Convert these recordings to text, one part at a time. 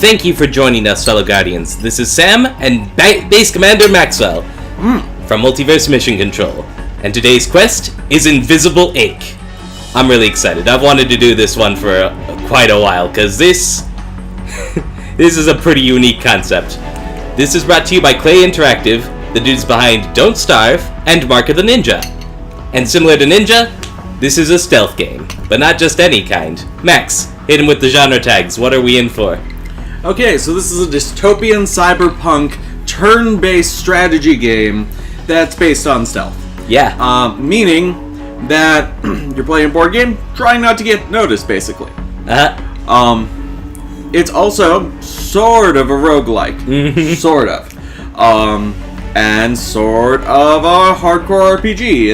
Thank you for joining us, fellow Guardians. This is Sam and Base Commander Maxwell from Multiverse Mission Control. And today's quest is Invisible Ink. I'm really excited. I've wanted to do this one for quite a while, because this is a pretty unique concept. This is brought to you by Clay Interactive, the dudes behind Don't Starve and Mark of the Ninja. And similar to Ninja, this is a stealth game, but not just any kind. Max, hit him with the genre tags. What are we in for? Okay, so this is a dystopian cyberpunk turn-based strategy game that's based on stealth. Yeah. Meaning that you're playing a board game, trying not to get noticed, basically. It's also sort of a roguelike. Sort of. And sort of a hardcore RPG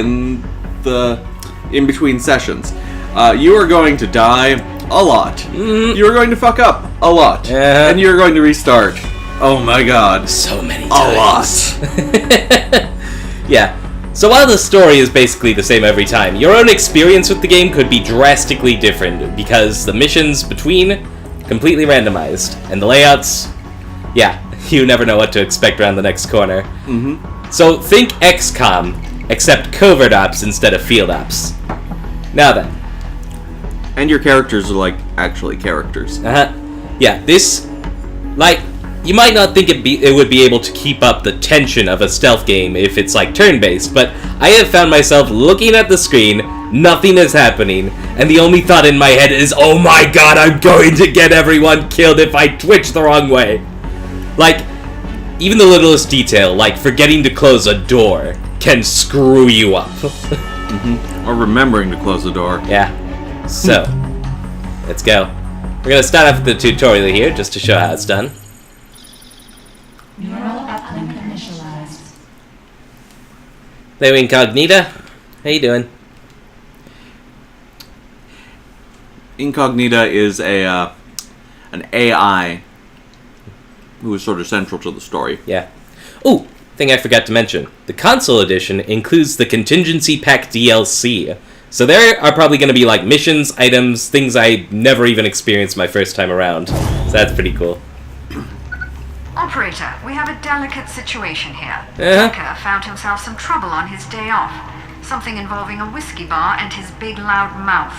in between sessions. You are going to die a lot. You are going to fuck up a lot. And you're going to restart. Oh my god. So many times. A lot. Yeah. So while the story is basically the same every time, your own experience with the game could be drastically different because the missions between completely randomized, and the layouts, yeah, you never know what to expect around the next corner. So think XCOM, except covert ops instead of field ops. Now then. And your characters are like actually characters. Yeah, this, like, you might not think it would be able to keep up the tension of a stealth game if it's like turn-based, but I have found myself looking at the screen, nothing is happening, and the only thought in my head is, oh my god, I'm going to get everyone killed if I twitch the wrong way. Like, even the littlest detail, like forgetting to close a door, can screw you up. Or remembering to close the door. Yeah. So, let's go. We're gonna start off with the tutorial here, just to show how it's done. Neural uplink initialized. Hello, Incognita. How you doing? Incognita is an AI who is sort of central to the story. Yeah. Oh, thing I forgot to mention. The console edition includes the Contingency Pack DLC. So there are probably going to be like missions, items, things I never even experienced my first time around. So that's pretty cool. Operator, we have a delicate situation here. Decker found himself some trouble on his day off. Something involving a whiskey bar and his big loud mouth.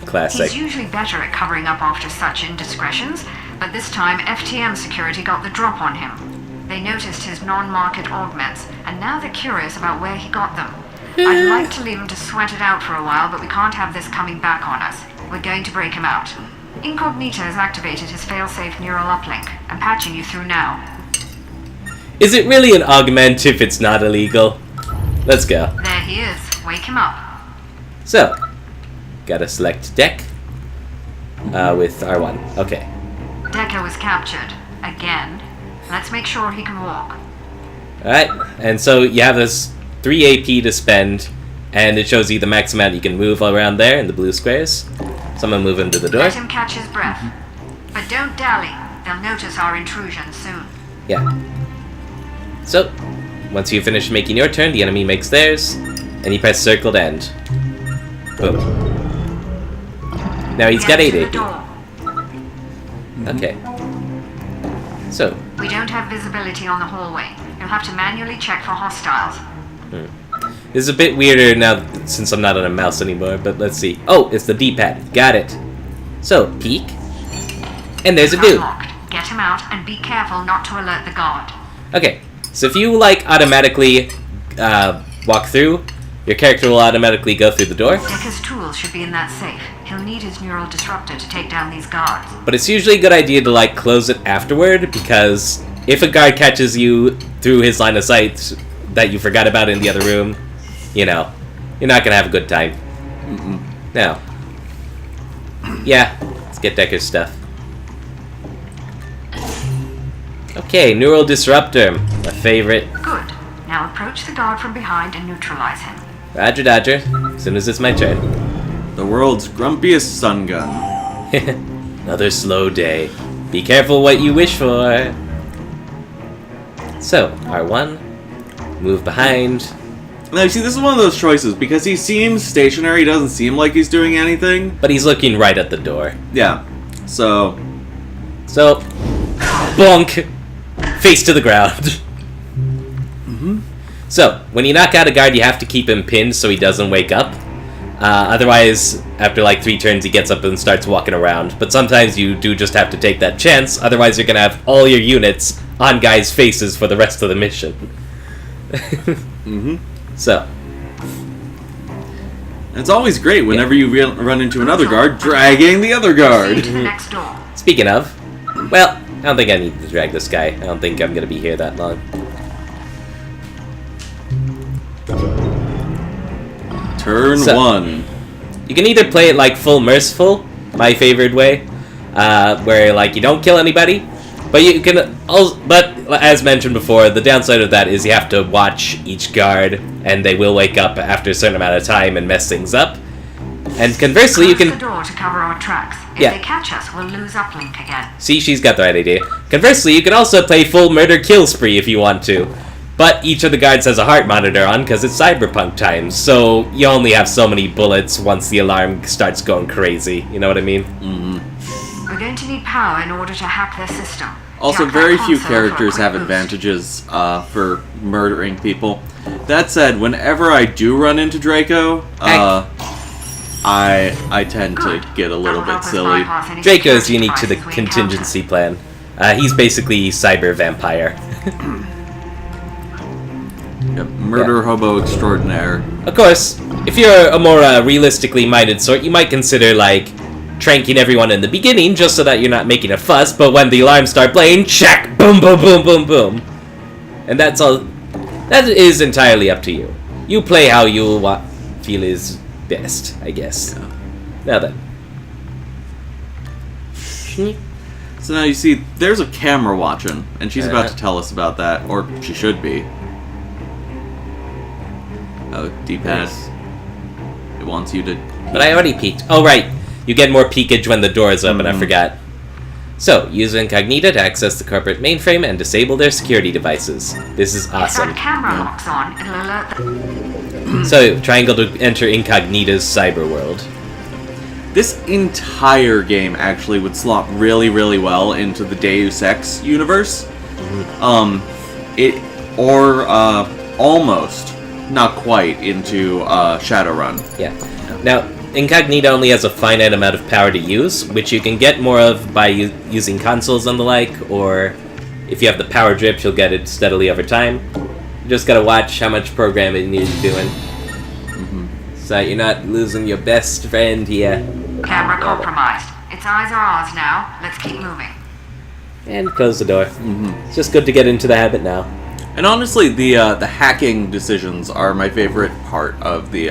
Classic. He's usually better at covering up after such indiscretions, but this time FTM security got the drop on him. They noticed his non-market augments, and now they're curious about where he got them. I'd like to leave him to sweat it out for a while, but we can't have this coming back on us. We're going to break him out. Incognita has activated his fail-safe neural uplink. I'm patching you through now. Is it really an augment if it's not illegal? Let's go. There he is. Wake him up. So, gotta select deck with R1. Okay. Decker was captured. Again. Let's make sure he can walk. Alright, and so you have this 3 AP to spend, and it shows you the max amount you can move around there in the blue squares. So I'm gonna move him to the door. Let him catch his breath. But don't dally. They'll notice our intrusion soon. Yeah. So, once you finish making your turn, the enemy makes theirs, and you press circle to end. Boom. Now he's got 8 AP. Okay. So. We don't have visibility on the hallway. You'll have to manually check for hostiles. This is a bit weirder now since I'm not on a mouse anymore, but let's see. Oh, it's the D-pad. Got it. So, peek. And there's a dude. Unlocked. Get him out and be careful not to alert the guard. Okay, so if you, like, automatically walk through, your character will automatically go through the door. Decker's tools should be in that safe. He'll need his neural disruptor to take down these guards. But it's usually a good idea to, like, close it afterward, because if a guard catches you through his line of sight that you forgot about in the other room, you know, you're not gonna have a good time. Now, yeah, let's get Decker's stuff. Okay, Neural Disruptor, my favorite. Good. Now approach the guard from behind and neutralize him. Roger, Dodger. As soon as it's my turn. The world's grumpiest sun gun. Another slow day. Be careful what you wish for. So, R1, move behind. Now, see, this is one of those choices, because he seems stationary, he doesn't seem like he's doing anything. But he's looking right at the door. Yeah. So, bonk, face to the ground. So, when you knock out a guard, you have to keep him pinned so he doesn't wake up. Otherwise, after like 3 turns, he gets up and starts walking around. But sometimes you do just have to take that chance, otherwise you're gonna have all your units on guys' faces for the rest of the mission. So. It's always great whenever you run into another guard, dragging the other guard. Proceed to the next door. Speaking of, well, I don't think I need to drag this guy. I don't think I'm gonna be here that long. Turn So- 1. You can either play it like full merciful, my favorite way, where like you don't kill anybody, but you can also, but as mentioned before, the downside of that is you have to watch each guard, and they will wake up after a certain amount of time and mess things up. And conversely, you Close the can door to cover our tracks. If Yeah. they catch us, we'll lose uplink again. see she's got the right idea. Conversely, you can also play full murder kill spree if you want to. But each of the guards has a heart monitor on because it's cyberpunk times, so you only have so many bullets once the alarm starts going crazy. You know what I mean? We're going to need power in order to hack their system. Also, Jump that very few console for a characters quick have boost. advantages for murdering people. That said, whenever I do run into Draco, I tend to get a little That'll bit help us silly. bypass any Draco is security unique to the devices we encounter. contingency plan. He's basically cyber vampire. Yep, murder hobo extraordinaire. Of course, if you're a more realistically minded sort, you might consider, like, tranking everyone in the beginning just so that you're not making a fuss, but when the alarms start playing, shack! Boom, boom, boom, boom, boom. And that's all. That is entirely up to you. You play how you feel is best, I guess. Now then. So now you see, there's a camera watching, and she's about to tell us about that, or she should be. Oh, D-pad. It wants you to... But I already peeked. Oh, right. You get more peekage when the door is open, I forgot. So, use incognito to access the corporate mainframe and disable their security devices. This is If awesome. that camera locks on, it'll alert the... So, triangle to enter incognito's cyber world. This entire game actually would slot really, really well into the Deus Ex universe. Almost, not quite, into Shadowrun. Yeah. Now, incognito only has a finite amount of power to use, which you can get more of by using consoles and the like, or if you have the power drip, you'll get it steadily over time. You just gotta watch how much programming you're doing. So you're not losing your best friend here. Camera compromised. Its eyes are ours now. Let's keep moving. And close the door. It's just good to get into the habit now. And honestly, the hacking decisions are my favorite part of the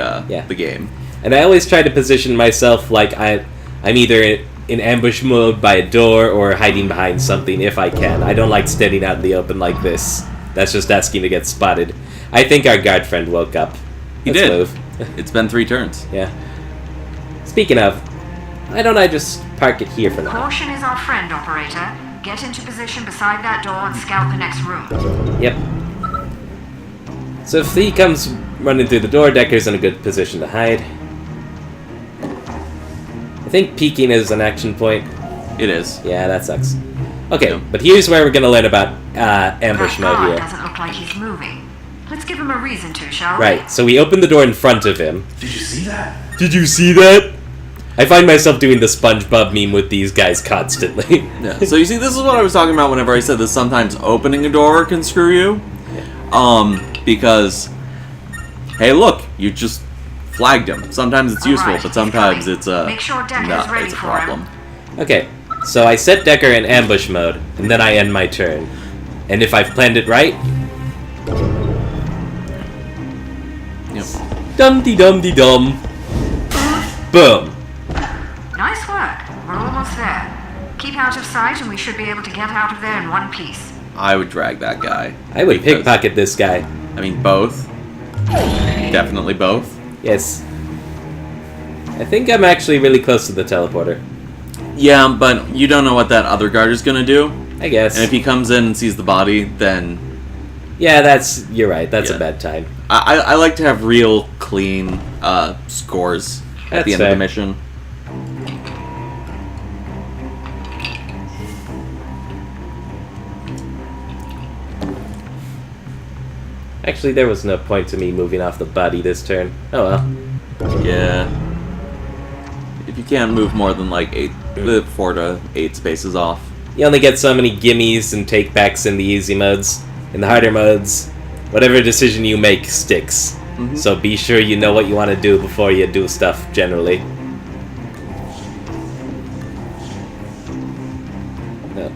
game. And I always try to position myself like I'm either in ambush mode by a door or hiding behind something if I can. I don't like standing out in the open like this. That's just asking to get spotted. I think our guard friend woke up. He Let's did. move. It's been 3 turns. Yeah. Speaking of, why don't I just park it here for now? Caution is our friend, operator. Get into position beside that door and scout the next room. Yep. So if he comes running through the door, Decker's in a good position to hide. I think peeking is an action point. It is. Yeah, that sucks. Okay, Yeah. but here's where we're gonna learn about ambush That mode guard here. doesn't look like he's moving. Let's give him a reason to, shall we? Right, so we open the door in front of him. Did you see that? Did you see that? I find myself doing the SpongeBob meme with these guys constantly. Yeah. So you see, this is what I was talking about whenever I said that sometimes opening a door can screw you. Because, hey, look, you just flagged him. Sometimes it's useful, Alright, but sometimes he's it's coming. Make sure Decker's no, ready it's a for problem. him. Okay, so I set Decker in ambush mode, and then I end my turn. And if I've planned it right, Yep. dum-de-dum-de-dum. Boom. Nice work. We're almost there. Keep out of sight and we should be able to get out of there in one piece. I would drag that guy. I would Because- pickpocket this guy. I mean, both. Definitely both. Yes. I think I'm actually really close to the teleporter. Yeah, but you don't know what that other guard is gonna do. I guess. And if he comes in and sees the body, then Yeah, you're right. That's Yeah. a bad time. I like to have real clean scores at the That's end of fair. the mission. Actually, there was no point to me moving off the body this turn. Oh well. Yeah. If you can't move more than like 4 to 8 spaces off. You only get so many gimmies and takebacks in the easy modes. In the harder modes, whatever decision you make sticks. So be sure you know what you want to do before you do stuff, generally. No.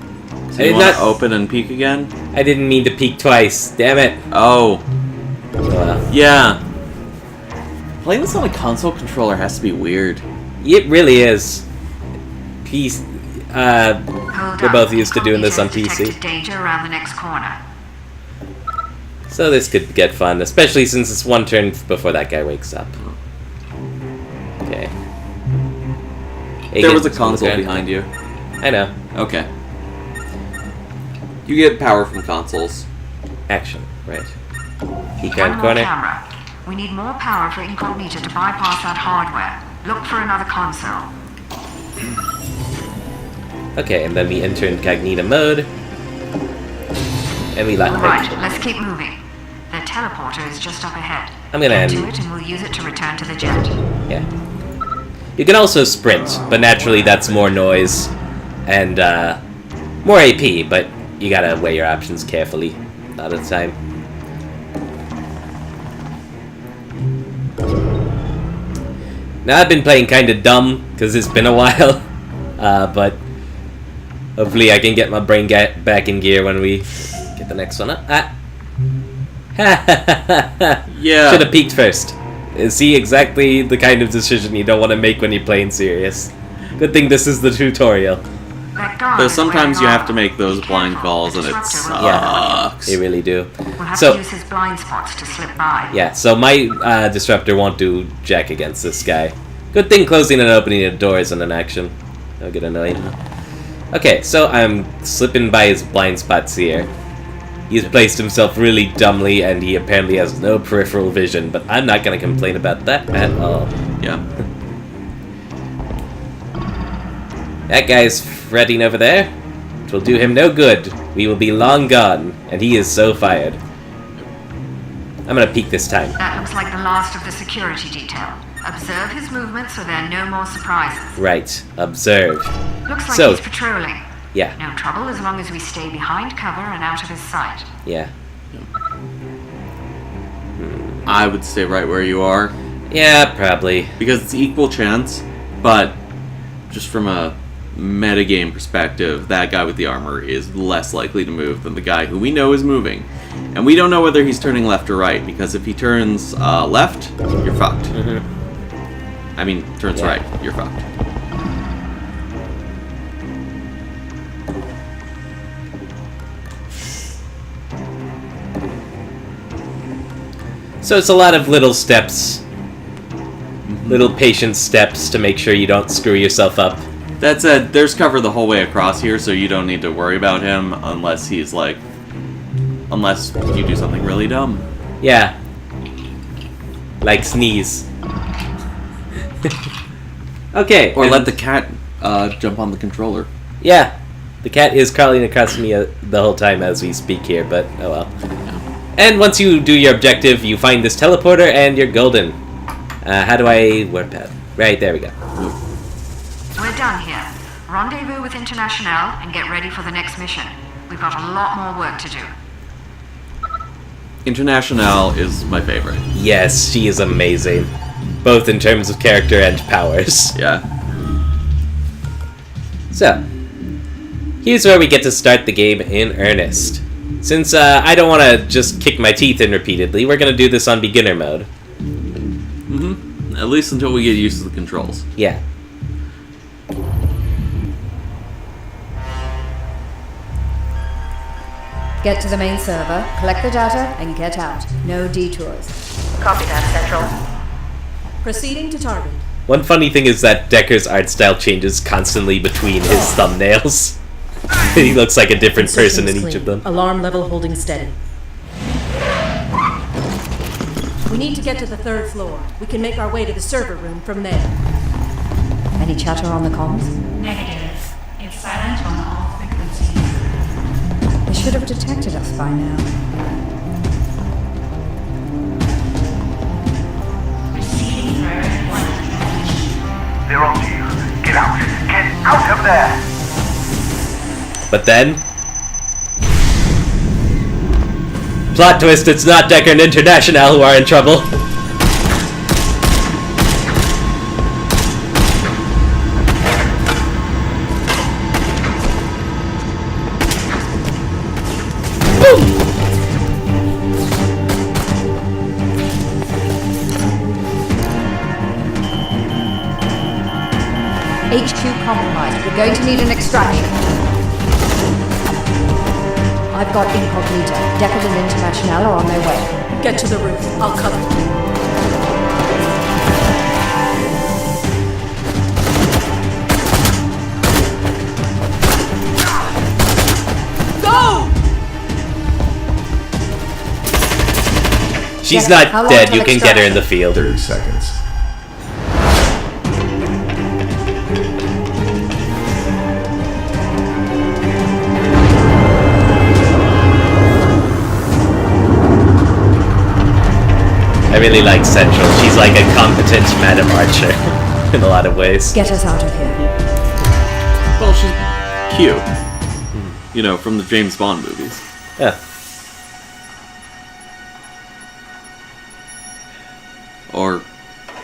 So you want to open and peek again? I didn't mean to peek twice. Damn it. Oh. Well, Yeah. Playing this on a console controller has to be weird. it really is. Peace. Hold We're up. both used to doing this on Incognito's PC. detected danger around the next corner. So this could get fun, especially since it's one turn before that guy wakes up. Okay. There was a console behind you. I know. Okay. You get power from consoles. Action. Right. Key One card more corner. camera. We need more power for Incognito to bypass that hardware. Look for another console. Okay, and then we enter incognito mode. And we lock Alright, right. let's keep moving. The teleporter is just up ahead. I'm gonna Get end. to it and we'll use it to return to the jet. Yeah. You can also sprint, but naturally that's more noise and more AP, but you gotta weigh your options carefully a lot of the time. Now I've been playing kinda dumb, because it's been a while, but hopefully I can get my brain back in gear when we get the next one up. Yeah. Should have peeked first. See exactly the kind of decision you don't want to make when you're playing serious. Good thing this is the tutorial. That guard Though is sometimes you wearing have to make those Be blind careful, calls and the it disruptor will sucks. You really do. We'll have So- to use his blind spots to slip by. Yeah, so my disruptor won't do jack against this guy. Good thing closing and opening a door isn't an action. I'll get annoyed. Okay, so I'm slipping by his blind spots here. He's placed himself really dumbly, and he apparently has no peripheral vision, but I'm not going to complain about that at all. Yeah. That guy's fretting over there. It will do him no good. We will be long gone, and he is so fired. I'm going to peek this time. That looks like the last of the security detail. Observe his movements so there are no more surprises. Right, observe. Looks like So- he's patrolling. Yeah, No trouble as long as we stay behind cover and out of his sight. yeah. I would stay right where you are. Yeah, probably. Because it's equal chance, but just from a metagame perspective, that guy with the armor is less likely to move than the guy who we know is moving. And we don't know whether he's turning left or right, because if he turns left, you're fucked. I mean, turns Yeah. right, you're fucked. So it's a lot of little steps. Little patient steps to make sure you don't screw yourself up. That said, there's cover the whole way across here, so you don't need to worry about him unless he's like... Unless you do something really dumb. Yeah. Like sneeze. Okay. Or and- let the cat jump on the controller. Yeah. The cat is crawling across me the whole time as we speak here, but oh well. And once you do your objective, you find this teleporter and you're golden. How do I warp out? Right, there we go. We're done here. Rendezvous with International and get ready for the next mission. We've got a lot more work to do. International is my favorite. Yes, she is amazing. Both in terms of character and powers. Yeah. So, here's where we get to start the game in earnest. Since I don't want to just kick my teeth in repeatedly, we're going to do this on beginner mode. At least until we get used to the controls. Yeah. Get to the main server, collect the data, and get out. No detours. Copy that, Central. Proceeding to target. One funny thing is that Decker's art style changes constantly between his thumbnails. He looks like a different person in each of them. Alarm level holding steady. We need to get to the 3rd floor. We can make our way to the server room from there. Any chatter on the comms? Negative. It's silent on all frequencies. They should have detected us by now. Out of there! But then... Plot twist, it's not Decker and International who are in trouble. HQ compromised. We're going to need an extraction. I've got Incognito. Deckard and International are on their way. Get to the roof. I'll cover you. She's Deckard, how not long dead, till you can get her in the field. 30 seconds. I really like Central. She's like a competent Madam Archer in a lot of ways. Get us out of here. Well, she's cute. You know, from the James Bond movies. Yeah. Or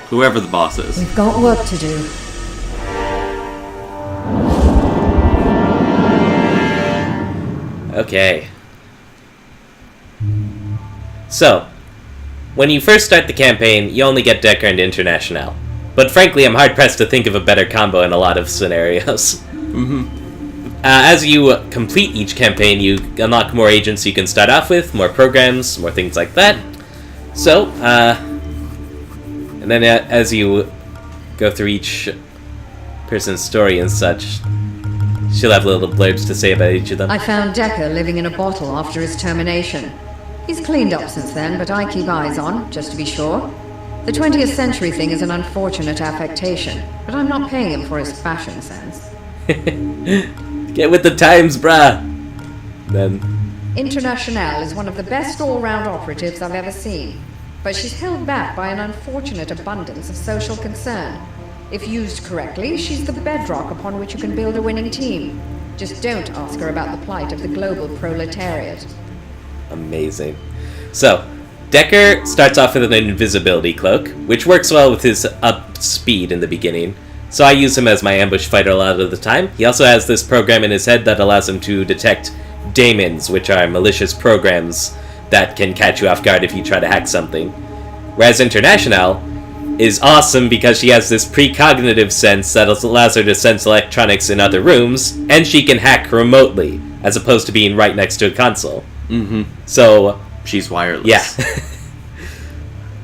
whoever the boss is. We've got work to do. Okay. So, when you first start the campaign, you only get Decker and International. But frankly, I'm hard-pressed to think of a better combo in a lot of scenarios. As you complete each campaign, you unlock more agents you can start off with, more programs, more things like that. So, and then as you go through each person's story and such, she'll have little blurbs to say about each of them. I found Decker living in a bottle after his termination. He's cleaned up since then, but I keep eyes on, just to be sure. The 20th century thing is an unfortunate affectation, but I'm not paying him for his fashion sense. Get with the times, brah! Then... International is one of the best all-round operatives I've ever seen, but she's held back by an unfortunate abundance of social concern. If used correctly, she's the bedrock upon which you can build a winning team. Just don't ask her about the plight of the global proletariat. Amazing. So, Decker starts off with an invisibility cloak, which works well with his up speed in the beginning. So I use him as my ambush fighter a lot of the time. He also has this program in his head that allows him to detect daemons, which are malicious programs that can catch you off guard if you try to hack something. Whereas International is awesome because she has this precognitive sense that allows her to sense electronics in other rooms, and she can hack remotely, as opposed to being right next to a console. So... She's wireless. Yeah.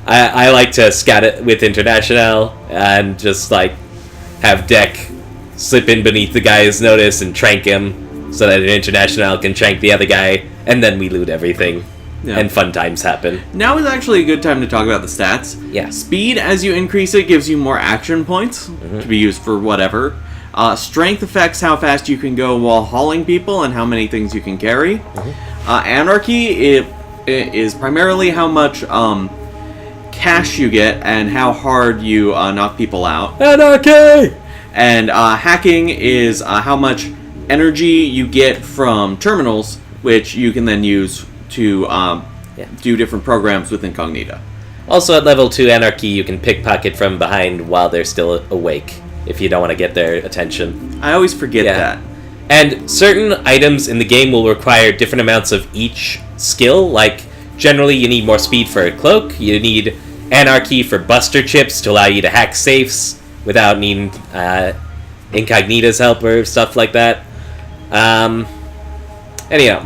I like to scat it with International and just like have Deck slip in beneath the guy's notice and trank him so that International can trank the other guy, and then we loot everything. Yeah. And fun times happen. Now is actually a good time to talk about the stats. Yeah. Speed, as you increase it, gives you more action points to be used for whatever. Strength affects how fast you can go while hauling people and how many things you can carry. Anarchy it is primarily how much cash you get and how hard you knock people out. Anarchy! And hacking is how much energy you get from terminals, which you can then use to do different programs with Incognito. Also at level 2 Anarchy, you can pickpocket from behind while they're still awake, if you don't want to get their attention. I always forget that. And certain items in the game will require different amounts of each skill. Like, generally you need more speed for a cloak, you need Anarchy for buster chips to allow you to hack safes without needing Incognito's help or stuff like that. Anyhow,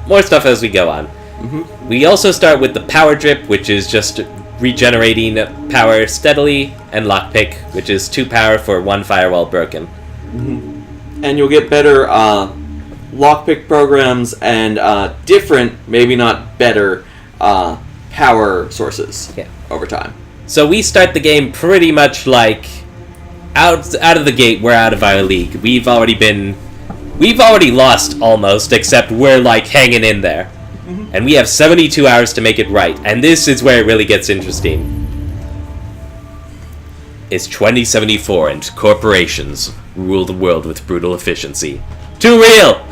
more stuff as we go on. We also start with the power drip, which is just regenerating power steadily, and lockpick, which is 2 power for 1 firewall broken. And you'll get better lockpick programs and different, maybe not better, power sources over time. So we start the game pretty much like out of the gate. We're out of our league. We've already lost almost, except we're like hanging in there. And we have 72 hours to make it right. And this is where it really gets interesting. It's 2074 and corporations rule the world with brutal efficiency. Too real!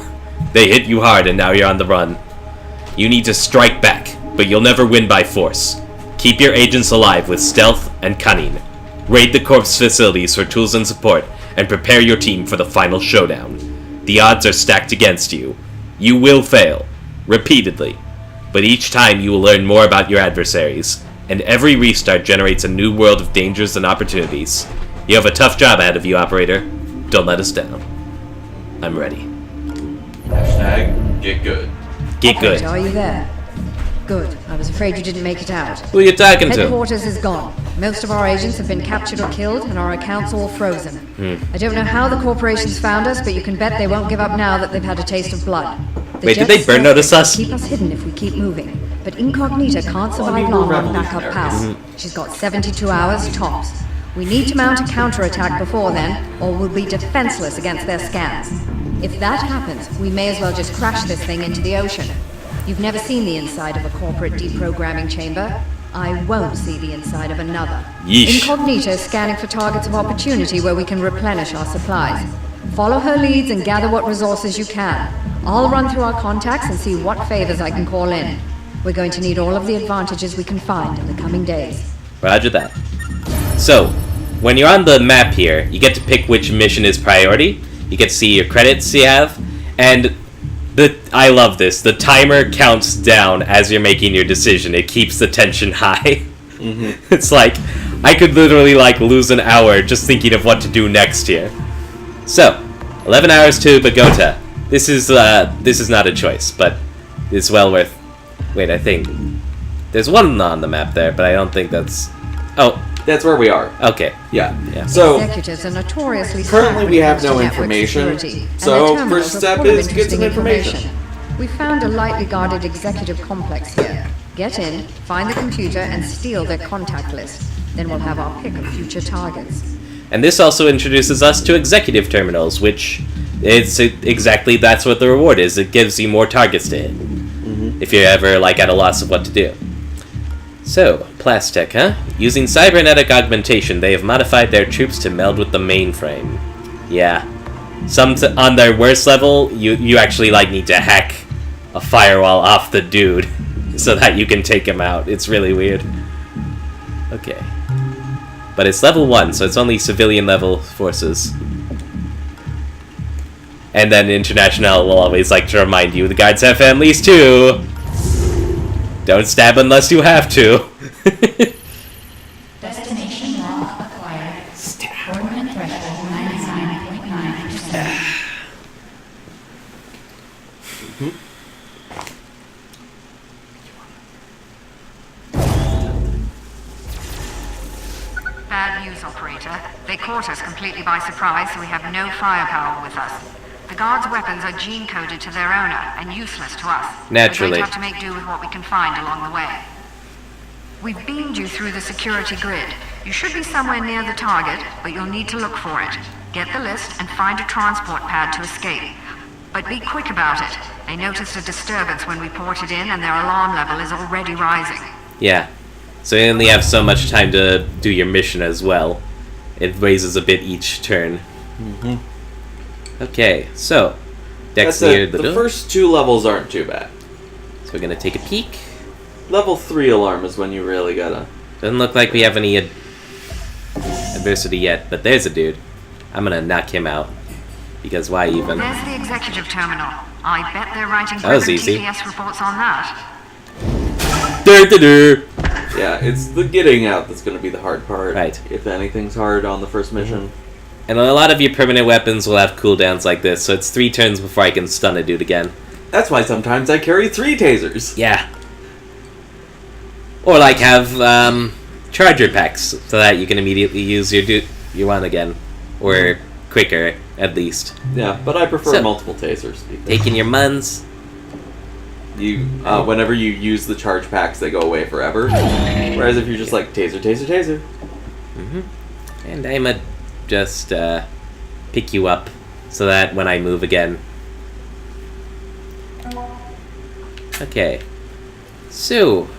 They hit you hard and now you're on the run. You need to strike back, but you'll never win by force. Keep your agents alive with stealth and cunning. Raid the Corps facilities for tools and support, and prepare your team for the final showdown. The odds are stacked against you. You will fail, repeatedly, but each time you will learn more about your adversaries, and every restart generates a new world of dangers and opportunities. You have a tough job ahead of you, operator. Don't let us down. I'm ready. Hashtag get good. Get good. Are you there? Good. I was afraid you didn't make it out. Who are you talking to? Headquarters is gone. Most of our agents have been captured or killed, and our accounts all frozen. I don't know how the corporations found us, but you can bet they won't give up now that they've had a taste of blood. Wait, did they burn notice us? Keep us hidden if we keep moving. But Incognita can't survive long on backup power. She's got 72 hours tops. We need to mount a counterattack before then, or we'll be defenseless against their scans. If that happens, we may as well just crash this thing into the ocean. You've never seen the inside of a corporate deprogramming chamber. I won't see the inside of another. Yeesh. Incognita is scanning for targets of opportunity where we can replenish our supplies. Follow her leads and gather what resources you can. I'll run through our contacts and see what favors I can call in. We're going to need all of the advantages we can find in the coming days. Roger that. So, when you're on the map here, you get to pick which mission is priority. You get to see your credits you have, and I love this. The timer counts down as you're making your decision. It keeps the tension high. It's like, I could literally lose an hour just thinking of what to do next here. So, 11 hours to Bogota. This is not a choice, but it's well worth... Wait, I think... There's one on the map there, but I don't think that's... Oh. That's where we are. Okay. Yeah. So, executives are notoriously currently we have no network information, security, and so their first terminals are step full of is get some interesting information. We found a lightly guarded executive complex here. Get in, find the computer, and steal their contact list. Then we'll have our pick of future targets. And this also introduces us to executive terminals, which is exactly that's what the reward is. It gives you more targets to hit, if you're ever at a loss of what to do. So, Plastech, huh? Using cybernetic augmentation, they have modified their troops to meld with the mainframe. Yeah. On their worst level, you actually need to hack a firewall off the dude so that you can take him out. It's really weird. Okay. But it's level 1, so it's only civilian level forces. And then International will always like to remind you, the guards have families too! Don't stab unless you have to. Destination lock acquired. Coordinate threshold 99.9%. Bad news, operator. They caught us completely by surprise, so we have no firepower with us. The guards' weapons are gene-coded to their owner and useless to us. Naturally. We're going to have to make do with what we can find along the way. We've beamed you through the security grid. You should be somewhere near the target, but you'll need to look for it. Get the list and find a transport pad to escape. But be quick about it. They noticed a disturbance when we ported in, and their alarm level is already rising. Yeah. So you only have so much time to do your mission as well. It raises a bit each turn. Okay, so Dex near the door. The first 2 levels aren't too bad. So we're gonna take a peek. Level 3 alarm is when you really gotta... Doesn't look like we have any adversity yet, but there's a dude. I'm gonna knock him out. Because why even? There's the executive terminal. I bet they're writing That was gripping easy. TPS reports on that. Yeah, it's the getting out that's gonna be the hard part. Right. If anything's hard on the first mission. And a lot of your permanent weapons will have cooldowns like this, so it's 3 turns before I can stun a dude again. That's why sometimes I carry 3 tasers. Yeah. Or have charger packs, so that you can immediately use your one again. Or quicker, at least. Yeah, but I prefer So, multiple tasers. Because Taking your muns. whenever you use the charge packs, they go away forever. Whereas if you're just taser, taser, taser. And I'ma just pick you up, so that when I move again. Okay. So...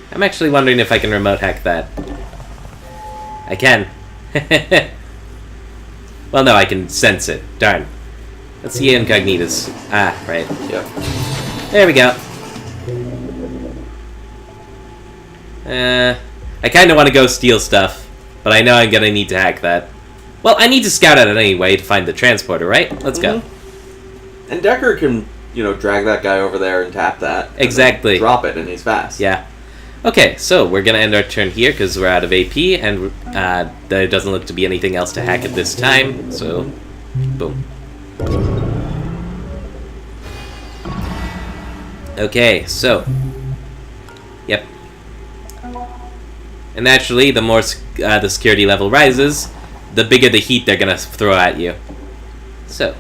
I'm actually wondering if I can remote hack that. I can. Well, no, I can sense it. Darn. Let's see Incognita's. Ah, right. Yep. There we go. I kind of want to go steal stuff, but I know I'm gonna need to hack that. Well, I need to scout out it anyway to find the transporter, right? Let's go. And Decker can, drag that guy over there and tap that. And Exactly. drop it, and he's fast. Yeah. Okay, so we're gonna end our turn here because we're out of AP, and there doesn't look to be anything else to hack at this time. So, boom. Okay, so. Yep. And naturally, the more the security level rises, the bigger the heat they're gonna throw at you. So.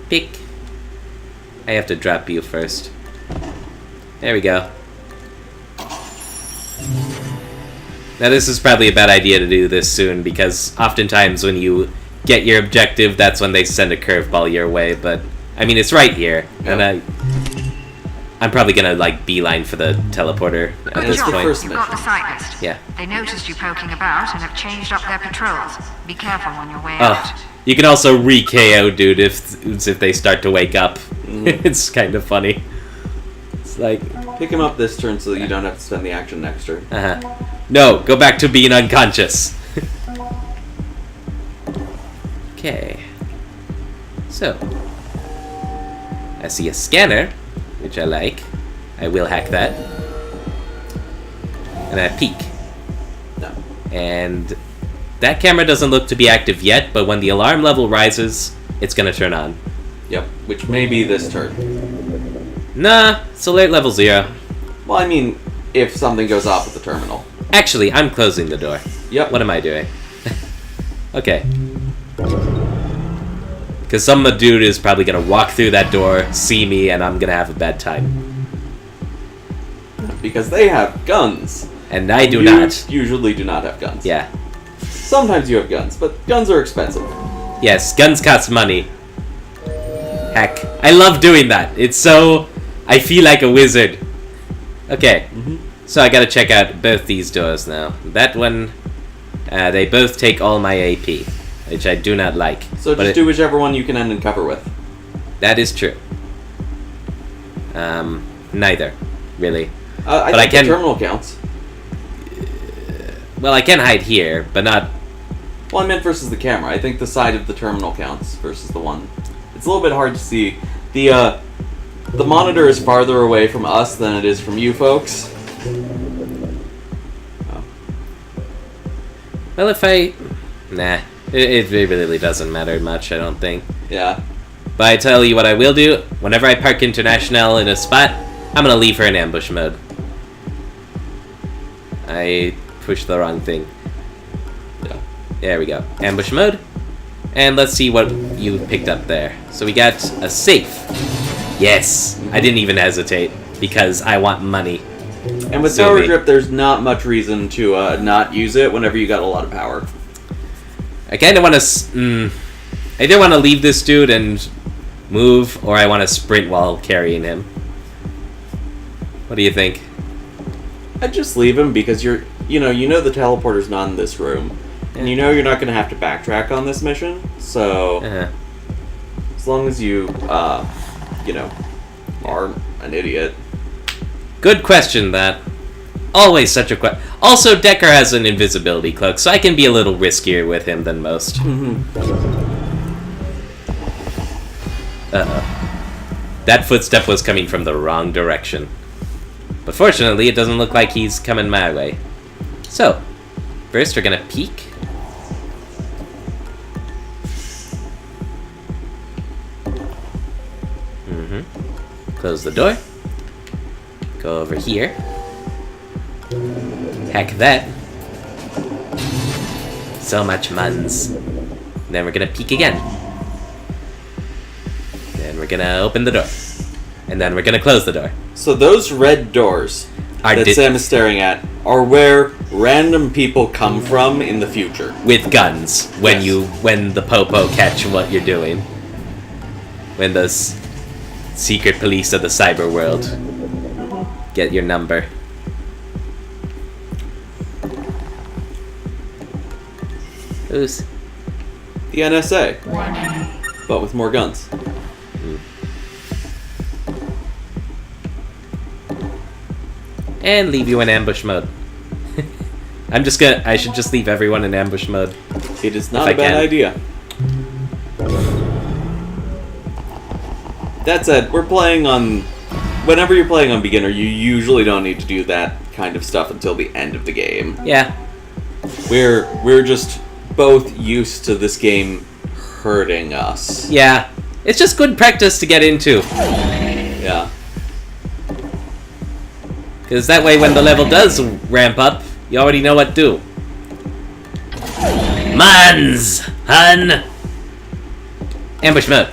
Pick. I have to drop you first. There we go. Now this is probably a bad idea to do this soon, because oftentimes when you get your objective, that's when they send a curveball your way, but I mean, it's right here, and I'm probably gonna, beeline for the teleporter at Good this job. point. first You've got the sight list. Yeah. They noticed you poking about and have changed up their patrols. Be careful on your way Oh, out. you can also re-KO dude if they start to wake up. It's kind of funny. It's like, Pick him up this turn so that you don't have to spend the action next turn. no, go back to being unconscious. Okay. So, I see a scanner, which I like. I will hack that. And I peek. No. And that camera doesn't look to be active yet, but when the alarm level rises, it's gonna turn on. Yep, which may be this turn. Nah, it's alert level 0. Well, I mean, if something goes off at the terminal. Actually, I'm closing the door. Yep. What am I doing? Okay. Because some dude is probably gonna walk through that door, see me, and I'm gonna have a bad time. Because they have guns. And I do You not. usually do not have guns. Yeah. Sometimes you have guns, but guns are expensive. Yes, guns cost money. Heck. I love doing that. It's so... I feel like a wizard. Okay. So I gotta check out both these doors now. That one... they both take all my AP, which I do not like. So just do whichever one you can end in cover with. That is true. Neither, really. I But think I can- the terminal counts. Well, I can hide here, but not... Well, I meant versus the camera. I think the side of the terminal counts versus the one. It's a little bit hard to see. The monitor is farther away from us than it is from you folks. Oh. Well, if I... Nah. It really doesn't matter much, I don't think. Yeah. But I tell you what I will do. Whenever I park International in a spot, I'm gonna leave her in ambush mode. I pushed the wrong thing. Yeah. There we go. Ambush mode. And let's see what you picked up there. So we got a safe. Yes! I didn't even hesitate, because I want money. And with So power me. grip, there's not much reason to not use it whenever you got a lot of power. I kind of want to... I either want to leave this dude and move, or I want to sprint while carrying him. What do you think? I'd just leave him because you know the teleporter's not in this room. And you know you're not going to have to backtrack on this mission. So, as long as you, aren't an idiot. Good question, that. Always such a question. Also, Decker has an invisibility cloak, so I can be a little riskier with him than most. Uh-oh. That footstep was coming from the wrong direction. But fortunately, it doesn't look like he's coming my way. So, first we're gonna peek. Close the door. Go over here. Hack that. So much muns. Then we're gonna peek again. Then we're gonna open the door. And then we're gonna close the door. So those red doors that Sam is staring at are where random people come from in the future. With guns. When Yes. when the popo catch what you're doing. When the secret police of the cyber world get your number. Who's? The NSA. But with more guns. And leave you in ambush mode. I should just leave everyone in ambush mode. It is not If a I bad can. idea. That said, we're playing on... Whenever you're playing on beginner, you usually don't need to do that kind of stuff until the end of the game. Yeah. We're just both used to this game hurting us. Yeah. It's just good practice to get into. Yeah. Because that way when the level does ramp up, you already know what to do. Mans! Hun! Ambush mode.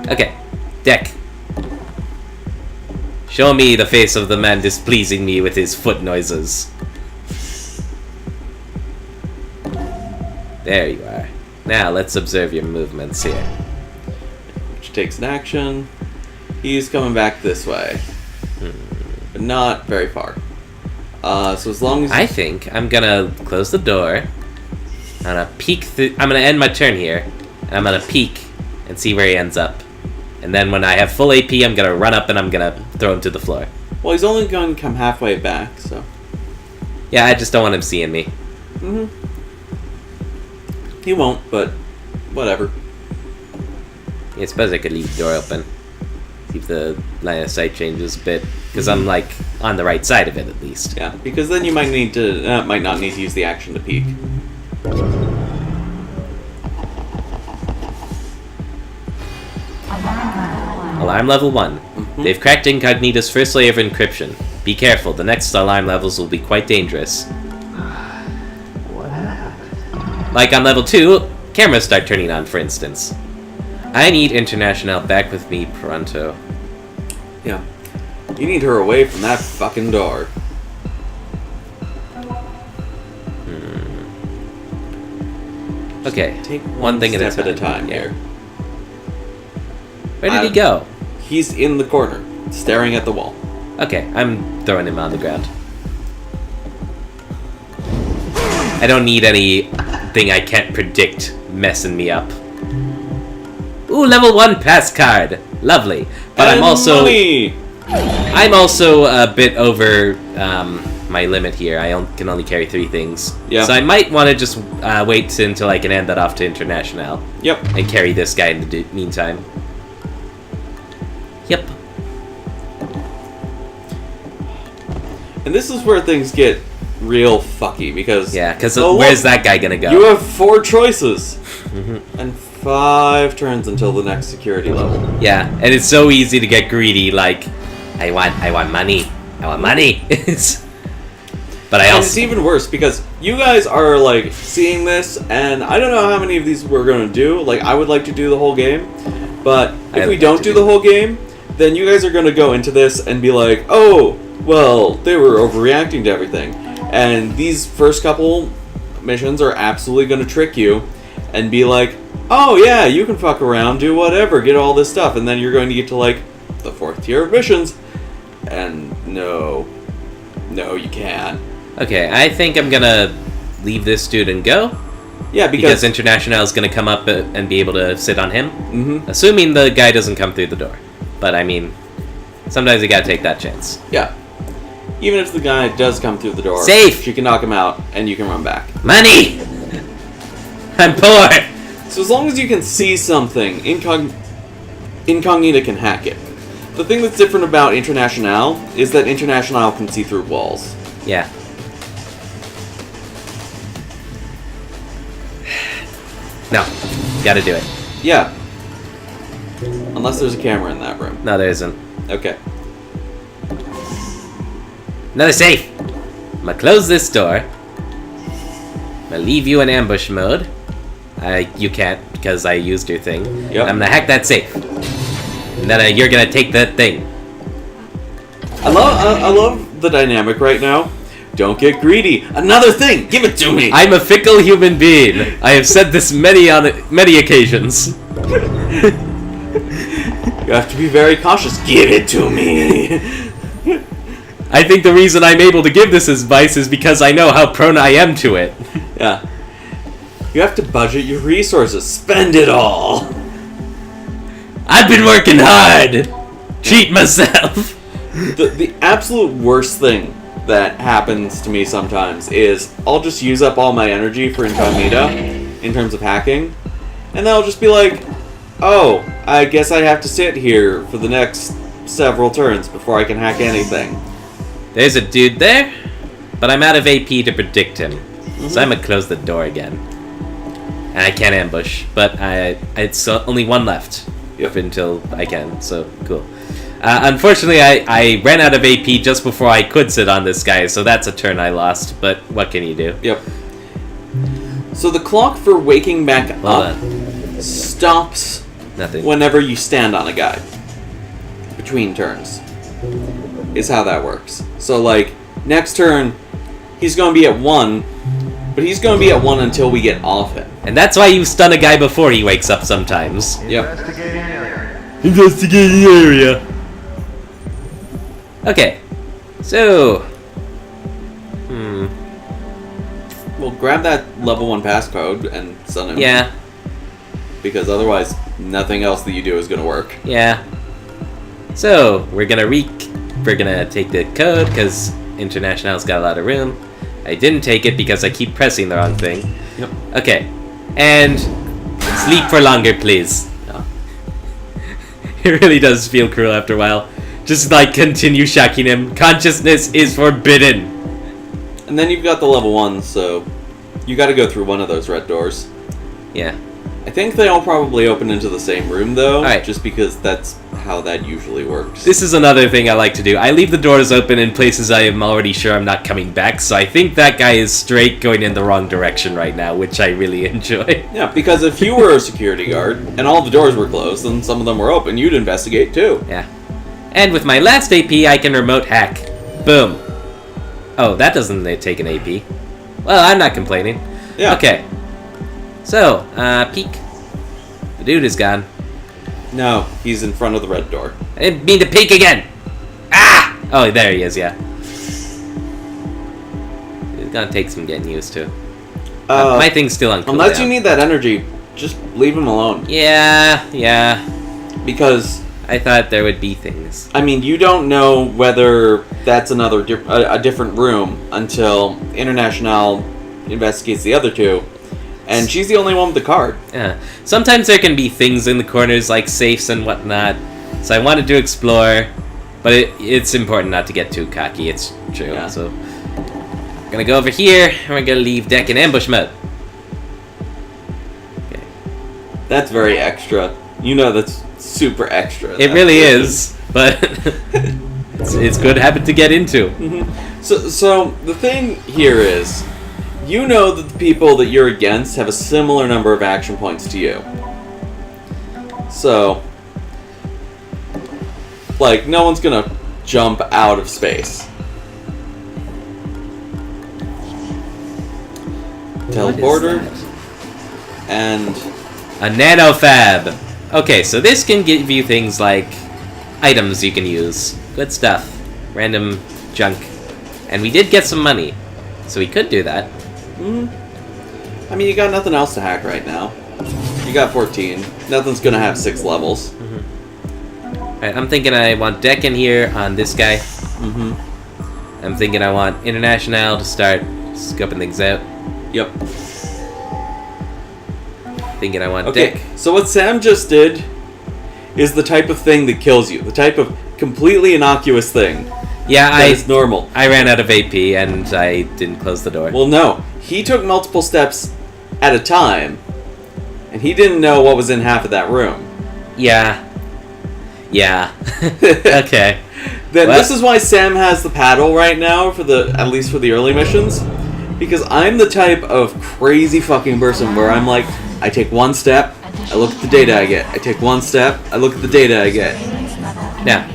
Okay. Deck. Show me the face of the man displeasing me with his foot noises. There you are. Now let's observe your movements here. Which takes an action. He's coming back this way. But not very far. So as long as... I think I'm gonna close the door. I'm gonna peek through... I'm gonna end my turn here. And I'm gonna peek and see where he ends up. And then when I have full AP, I'm gonna run up and I'm gonna throw him to the floor. Well, he's only going to come halfway back, so... Yeah, I just don't want him seeing me. Mm-hmm. He won't, but... whatever. I suppose I could leave the door open. See if the line of sight changes a bit. Because I'm, like, on the right side of it, at least. Yeah, because then you might need to... might not need to use the action to peek. Alarm level 1. They've cracked Incognito's first layer of encryption. Be careful, the next alarm levels will be quite dangerous. What happened? Like on level 2, cameras start turning on, for instance. I need International back with me pronto. Yeah. You need her away from that fucking door. Okay, Take one thing step at a time. here. Where did he go? He's in the corner, staring at the wall. Okay, I'm throwing him on the ground. I don't need anything I can't predict messing me up. Ooh, level 1 pass card. Lovely. But And I'm also money! I'm also a bit over my limit here. I can only carry 3 things. Yeah. So I might want to just wait until I can hand that off to International. Yep. And carry this guy in the meantime. Yep. And this is where things get real fucky, because... Yeah, because oh, where's look, that guy gonna go? You have 4 choices! And 5 turns until the next security level. Yeah, and it's so easy to get greedy, like, I want money. I want money. But I And also... it's even worse, because you guys are, like, seeing this, and I don't know how many of these we're going to do. Like, I would like to do the whole game, but if we don't do the whole game, then you guys are going to go into this and be like, oh, well, they were overreacting to everything. And these first couple missions are absolutely going to trick you and be like, oh, yeah, you can fuck around, do whatever, get all this stuff, and then you're going to get to, like, the 4th tier of missions, and no, you can't. Okay, I think I'm gonna leave this dude and go. Yeah, Because International is gonna come up and be able to sit on him. Mhm. Assuming the guy doesn't come through the door. But I mean, sometimes you gotta take that chance. Yeah. Even if the guy does come through the door, Safe! she can knock him out, and you can run back. Money! I'm poor! So as long as you can see something, Incognita can hack it. The thing that's different about International is that International can see through walls. Yeah. No. Gotta do it. Yeah. Unless there's a camera in that room. No, there isn't. Okay. Another safe! I'm gonna close this door. I'm gonna leave you in ambush mode. You can't, because I used your thing. Yep. And I'm gonna hack that safe. And then you're gonna take that thing. I love the dynamic right now. Don't get greedy. Another thing! Give it to me! I'm a fickle human being. I have said this many occasions. You have to be very cautious. Give it to me! I think the reason I'm able to give this advice is because I know how prone I am to it. Yeah. You have to budget your resources. Spend it all. I've been working hard. Treat myself. The absolute worst thing that happens to me sometimes is I'll just use up all my energy for incognito in terms of hacking, and then I'll just be like, oh, I guess I have to sit here for the next several turns before I can hack anything. There's a dude there, but I'm out of AP to predict him, so I'm gonna close the door again. And I can't ambush, but it's only one left up until I can, so cool. Unfortunately, I ran out of AP just before I could sit on this guy, so that's a turn I lost, but what can you do? Yep. So the clock for waking back Hold up on. stops Nothing. whenever you stand on a guy. Between turns. Is how that works. So, like, next turn, he's going to be at 1, but he's going to be at 1 until we get off him. And that's why you stun a guy before he wakes up sometimes. Yep. Investigating area. Investigating area. Okay. So. Well, grab that level 1 passcode and stun him. Yeah. Because otherwise, nothing else that you do is going to work. Yeah. So, we're gonna take the code, because International's got a lot of room. I didn't take it because I keep pressing the wrong thing. Yep. Okay. And sleep for longer, please. Oh. It really does feel cruel after a while. Just, like, continue shocking him. Consciousness is forbidden. And then you've got the level 1, so you got to go through one of those red doors. Yeah. I think they all probably open into the same room, though, Alright. just because that's how that usually works. This is another thing I like to do. I leave the doors open in places I am already sure I'm not coming back, so I think that guy is straight going in the wrong direction right now, which I really enjoy. Yeah, because if you were a security guard and all the doors were closed and some of them were open, you'd investigate too. Yeah. And with my last AP, I can remote hack. Boom. Oh, that doesn't take an AP. Well, I'm not complaining. Yeah. Okay. So, peek. The dude is gone. No, he's in front of the red door. I didn't mean to peek again! Ah! Oh, there he is, yeah. It's gonna take some getting used to. My thing's still on cooldown. Unless you need that energy, just leave him alone. Yeah. Because, I thought there would be things. I mean, you don't know whether that's another a different room until International investigates the other two. And she's the only one with the card. Yeah. Sometimes there can be things in the corners like safes and whatnot. So I wanted to explore, but it's important not to get too cocky. It's true. Yeah. So I'm gonna go over here and we're gonna leave deck in ambush mode. Okay. That's very extra. You know that's super extra. It really is, but it's good habit to get into. So the thing here is, you know that the people that you're against have a similar number of action points to you. So, like, no one's gonna jump out of space. Teleporter. And A nanofab. Okay, so this can give you things like items you can use. Good stuff. Random junk. And we did get some money. So we could do that. I mean, you got nothing else to hack right now. You got 14. Nothing's gonna have 6 levels. Alright, I'm thinking I want deck in here on this guy. I'm thinking I want International to start scoping things out. Yep. Thinking I want Okay, deck. so what Sam just did is the type of thing that kills you. The type of completely innocuous thing Yeah, that is normal. I ran out of AP and I didn't close the door. Well, no. He took multiple steps at a time, and he didn't know what was in half of that room. Yeah. Okay. Then Well- this is why Sam has the paddle right now, at least for the early missions. Because I'm the type of crazy fucking person where I'm like, I take one step, I look at the data I get. I take one step, I look at the data I get. Now,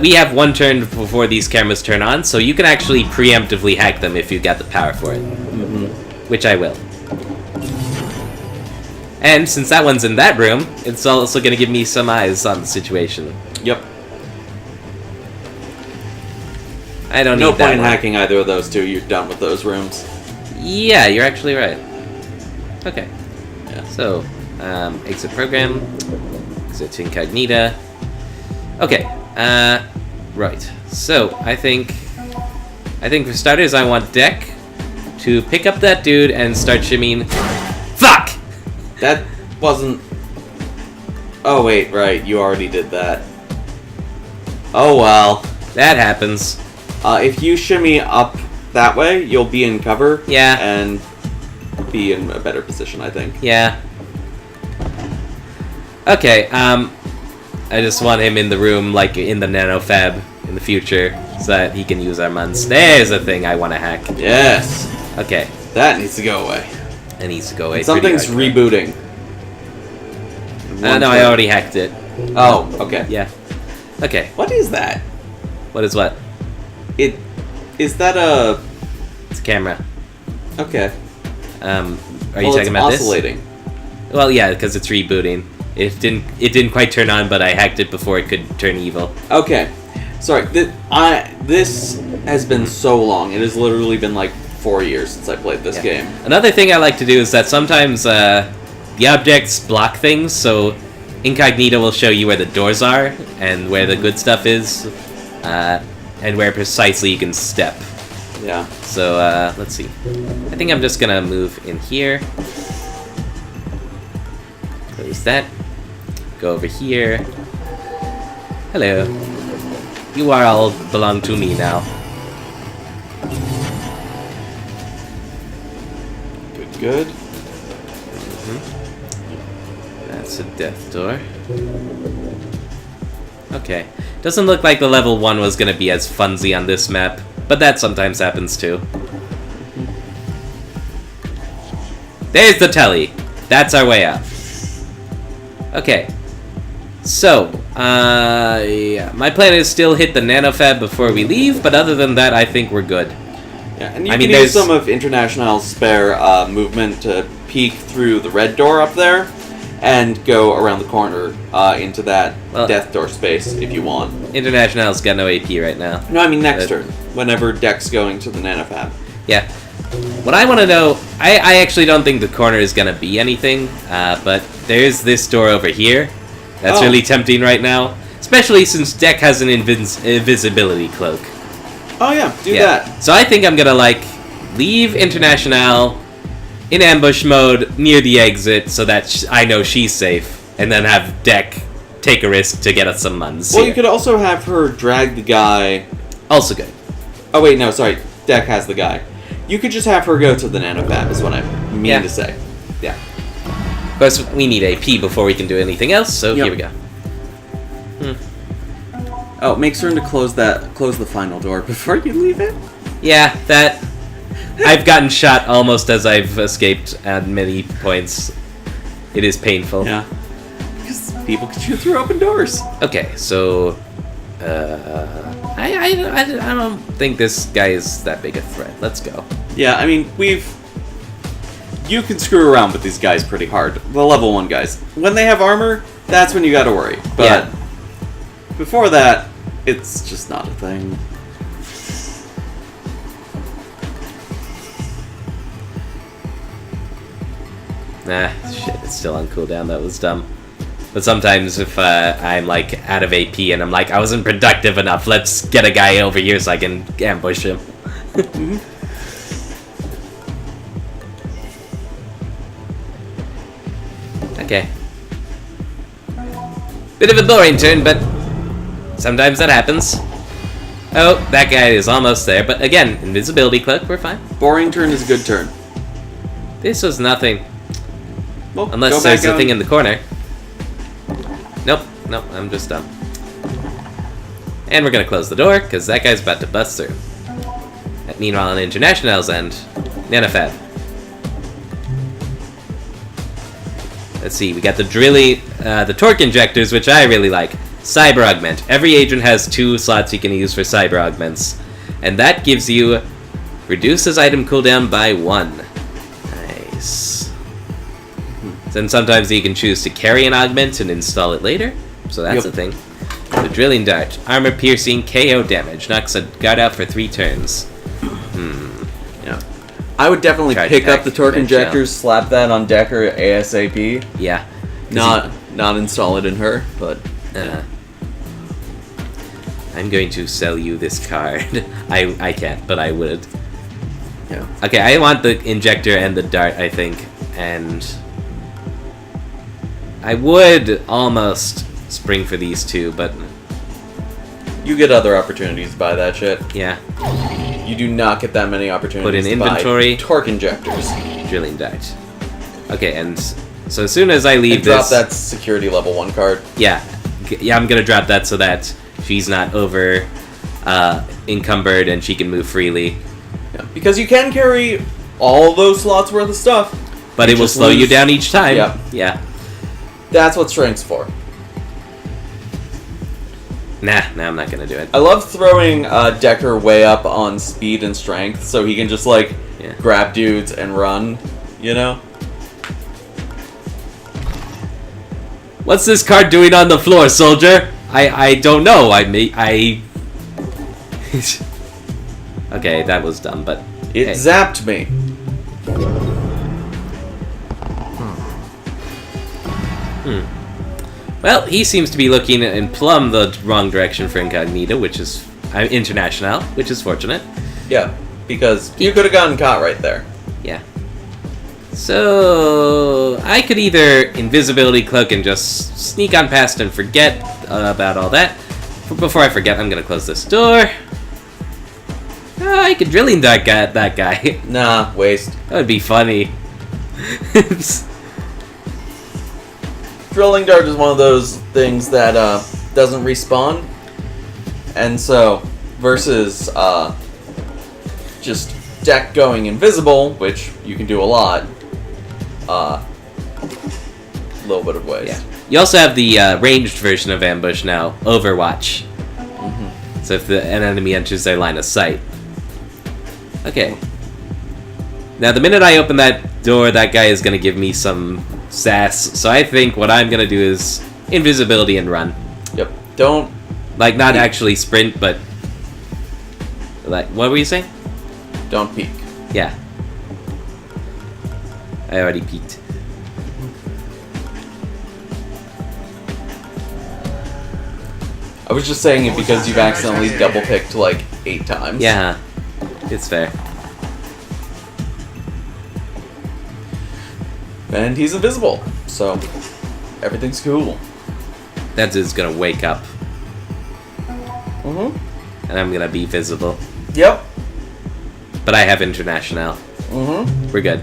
we have one turn before these cameras turn on, so you can actually preemptively hack them if you got the power for it. Which I will. And since that one's in that room, it's also going to give me some eyes on the situation. Yep. I don't No need that point in one. hacking either of those two. You're done with those rooms. Yeah, you're actually right. Okay. Yeah. So, exit program, exit incognita. Okay. Right. So I think for starters, I want Deck to pick up that dude and start shimmying. Fuck! That wasn't... Oh, wait, right. You already did that. Oh, well. That happens. If you shimmy up that way, you'll be in cover. Yeah. And be in a better position, I think. Yeah. Okay, I just want him in the room, like, in the nanofab in the future, so that he can use our muns. There's a thing I want to hack. Yes. Okay. That needs to go away. It needs to go away. Something's pretty rebooting. hardcore. No, I already hacked it. Oh, okay. Yeah. Okay. What is that? What is what? Is that a... It's a camera. Okay. Are you talking about oscillating. this? Well, yeah, because it's rebooting. It didn't quite turn on, but I hacked it before it could turn evil. Okay. Sorry. This has been so long. It has literally been like 4 years since I played this game. Another thing I like to do is that sometimes the objects block things, so Incognito will show you where the doors are and where the good stuff is, and where precisely you can step. Yeah. So, let's see. I think I'm just gonna move in here. Close that. Go over here. Hello. You are all belong to me now. Good. That's a death door. Okay. Doesn't look like the level 1 was gonna be as funsy on this map, but that sometimes happens too. There's the telly. That's our way out. Okay. So, yeah, my plan is still hit the nanofab before we leave, but other than that, I think we're good. Yeah, and you can use some of International's spare movement to peek through the red door up there and go around the corner into that death door space if you want. International's got no AP right now. No, I mean next turn, whenever Deck's going to the nanofab. Yeah. What I want to know, I actually don't think the corner is going to be anything, but there's this door over here. That's really tempting right now, especially since Deck has an invisibility cloak. Oh yeah, do that. So I think I'm gonna leave International in ambush mode near the exit so that I know she's safe, and then have Deck take a risk to get us some muns. Well, you could also have her drag the guy. Also good. Oh wait, no, sorry. Deck has the guy. You could just have her go to the nanofab, is what I mean to say. Yeah. Of course, we need AP before we can do anything else, so here we go. Oh, make certain to close the final door before you leave it. Yeah, that... I've gotten shot almost as I've escaped at many points. It is painful. Yeah. Because people can shoot through open doors. Okay, so... I don't think this guy is that big a threat. Let's go. Yeah, I mean, you can screw around with these guys pretty hard. The level 1 guys. When they have armor, that's when you gotta worry. But before that, it's just not a thing. Nah, shit, it's still on cooldown. That was dumb. But sometimes if I'm out of AP and I'm I wasn't productive enough, let's get a guy over here so I can ambush him. Okay. Bit of a boring turn, but sometimes that happens. Oh, that guy is almost there, but again, invisibility cloak, we're fine. Boring turn is a good turn. This was nothing. Well, unless there's a thing in the corner. Nope, I'm just dumb. And we're gonna close the door, because that guy's about to bust through. Meanwhile, on International's end, nanofab. Let's see, we got the torque injectors, which I really like. Cyber augment. Every agent has 2 slots you can use for cyber augments. And that gives you reduces item cooldown by 1. Nice. Then sometimes you can choose to carry an augment and install it later. So that's a thing. The drilling dart. Armor piercing, KO damage. Knocks a guard out for 3 turns. Yeah. I would definitely Charge pick up pack, the torque vent injectors, slap that on Decker ASAP. Yeah. Not install it in her, but I'm going to sell you this card. I can't, but I would. yeah. Okay, I want the injector and the dart, I think, and I would almost spring for these two, but You get other opportunities to buy that shit. yeah, You do not get that many opportunities Put in to buy inventory. torque injectors. drilling dart. Okay, and so as soon as I leave And drop this, that security level 1 card. yeah, I'm gonna drop that so that she's not over encumbered and she can move freely. Yeah. Because you can carry all those slots worth of stuff. But You it will just slow you lose- down each time. Yeah. Yeah. That's what strength's for. Nah, I'm not gonna do it. I love throwing Decker way up on speed and strength so he can just, like, Yeah. grab dudes and run, you know? What's this card doing on the floor, soldier? I don't know. Okay, that was dumb, but It hey. zapped me. Well, he seems to be looking in plumb the wrong direction for Incognito, which is international, which is fortunate. Yeah, because you could have gotten caught right there. Yeah. So I could either invisibility cloak and just sneak on past and forget about all that. Before I forget, I'm gonna close this door. I could drilling dart that guy. Nah, waste. That would be funny. Drilling dart is one of those things that doesn't respawn, and so versus just deck going invisible, which you can do a lot. Little bit of waste. Yeah. You also have the ranged version of ambush now, Overwatch. So if an enemy enters their line of sight. Okay. Now the minute I open that door, that guy is gonna give me some sass. So I think what I'm gonna do is invisibility and run. Yep. Don't Like not actually sprint, but like what were you saying? peek. Yeah. I already peeked. I was just saying it because you've accidentally double picked like 8 times. Yeah. It's fair. And he's invisible, so everything's cool. That dude's gonna wake up. Mm-hmm. And I'm gonna be visible. Yep. But I have international. Mm-hmm. We're good.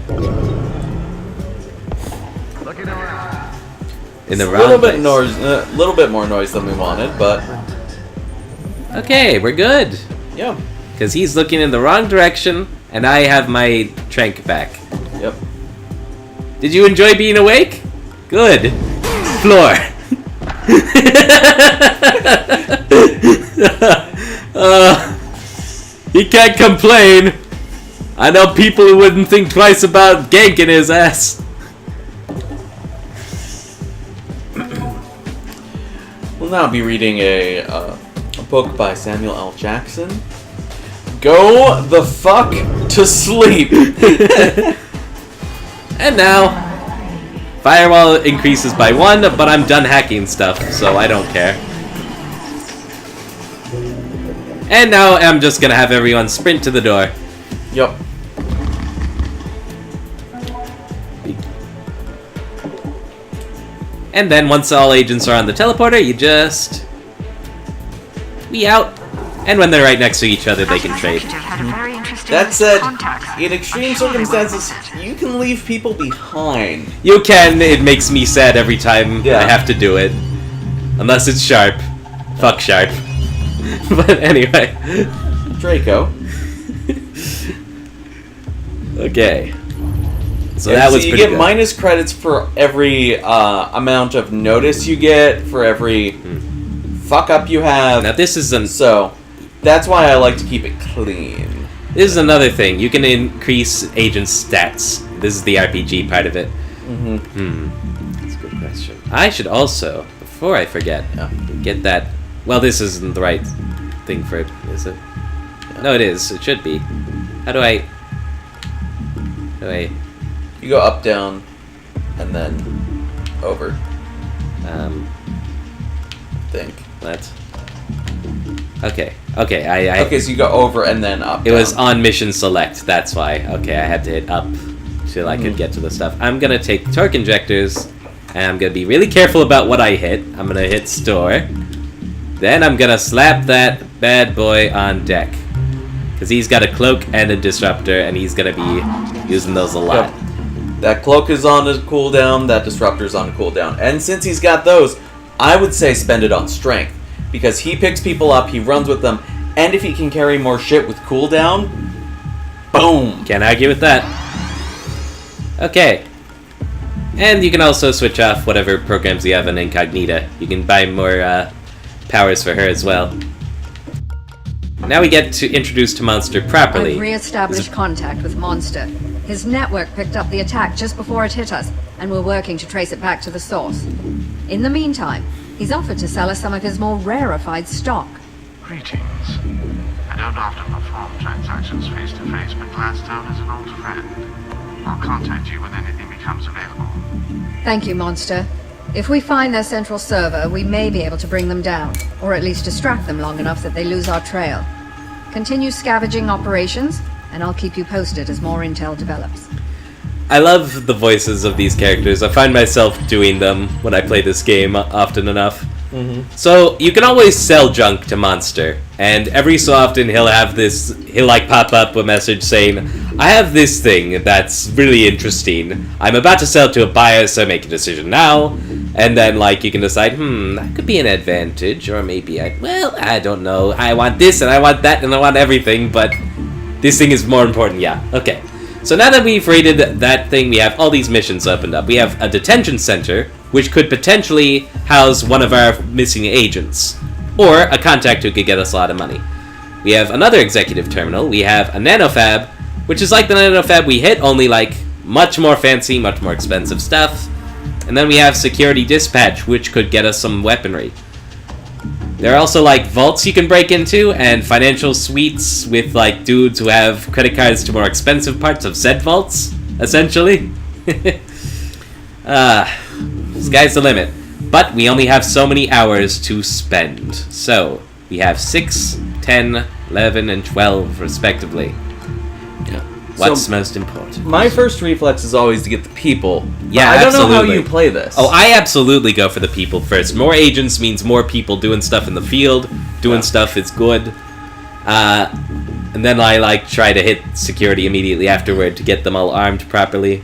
In the A wrong little bit place. little bit more noise than we wanted, but Okay, we're good. yeah. Because he's looking in the wrong direction, and I have my trank back. Yep. Did you enjoy being awake? Good. Floor. He can't complain. I know people who wouldn't think twice about ganking his ass. We'll now be reading a book by Samuel L. Jackson. Go the fuck to sleep. And now, firewall increases by 1, but I'm done hacking stuff, so I don't care. And now I'm just gonna have everyone sprint to the door. Yep. And then once all agents are on the teleporter, you just... We out. And when they're right next to each other, they can trade. Executive had a very interesting That list of said, contacts. in extreme I'm sure they were circumstances, worth it. you can leave people behind. You can, it makes me sad every time Yeah. I have to do it. Unless it's Sharp. Fuck Sharp. But anyway. Draco. Okay. So Yeah, that was you pretty get good. minus credits for every amount of notice you get, for every fuck up you have. Now this is So, that's why I like to keep it clean. This is another thing. You can increase agent stats. This is the RPG part of it. That's a good question. I should also, before I forget, get that... Well, this isn't the right thing for it, is it? No, it is. It should be. How do I... Wait. You go up, down, and then over. Think. What? Okay. I Okay, so you go over and then up. It was down. on mission select, that's why. Okay, I had to hit up till I could get to the stuff. I'm gonna take torque injectors, and I'm gonna be really careful about what I hit. I'm gonna hit store. Then I'm gonna slap that bad boy on deck. Because he's got a cloak and a disruptor, and he's gonna be using those a lot. Yep. That cloak is on a cooldown, that disruptor's on a cooldown. And since he's got those, I would say spend it on strength. Because he picks people up, he runs with them, and if he can carry more shit with cooldown, boom! Can't argue with that. Okay. And you can also switch off whatever programs you have in Incognita. You can buy more powers for her as well. Now we get to introduce to Monster properly. I've re-established contact with Monster. His network picked up the attack just before it hit us, and we're working to trace it back to the source. In the meantime, he's offered to sell us some of his more rarefied stock. Greetings. I don't often perform transactions face-to-face, but Gladstone is an old friend. I'll contact you when anything becomes available. Thank you, Monster. If we find their central server, we may be able to bring them down, or at least distract them long enough that they lose our trail. Continue scavenging operations, and I'll keep you posted as more intel develops. I love the voices of these characters. I find myself doing them when I play this game often enough. So you can always sell junk to Monster, and every so often he'll like pop up a message saying, I have this thing that's really interesting. I'm about to sell to a buyer, so make a decision now. And then like you can decide, that could be an advantage, or maybe I don't know. I want this and I want that and I want everything, but this thing is more important. Yeah, okay. So now that we've raided that thing, we have all these missions opened up. We have a detention center, which could potentially house one of our missing agents, or a contact who could get us a lot of money. We have another executive terminal. We have a nanofab, which is like the nanofab we hit, only like much more fancy, much more expensive stuff. And then we have security dispatch, which could get us some weaponry. There are also like vaults you can break into, and financial suites with like dudes who have credit cards to more expensive parts of said vaults, essentially. Sky's the limit. But we only have so many hours to spend. So, we have 6, 10, 11, and 12, respectively. Yeah. What's So, most important? my first reflex is always to get the people. Yeah, I don't know how absolutely. you play this. Oh, I absolutely go for the people first. More agents means more people doing stuff in the field. Doing stuff is good. And then I like try to hit security immediately afterward to get them all armed properly.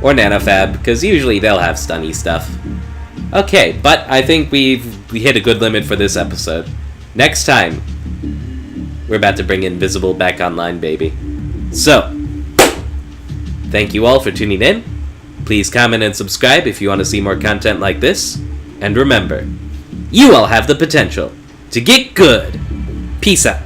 Or nanofab, because usually they'll have stunny stuff. Okay, but I think we hit a good limit for this episode. Next time, we're about to bring Invisible back online, baby. So, thank you all for tuning in. Please comment and subscribe if you want to see more content like this. And remember, you all have the potential to get good. Peace out.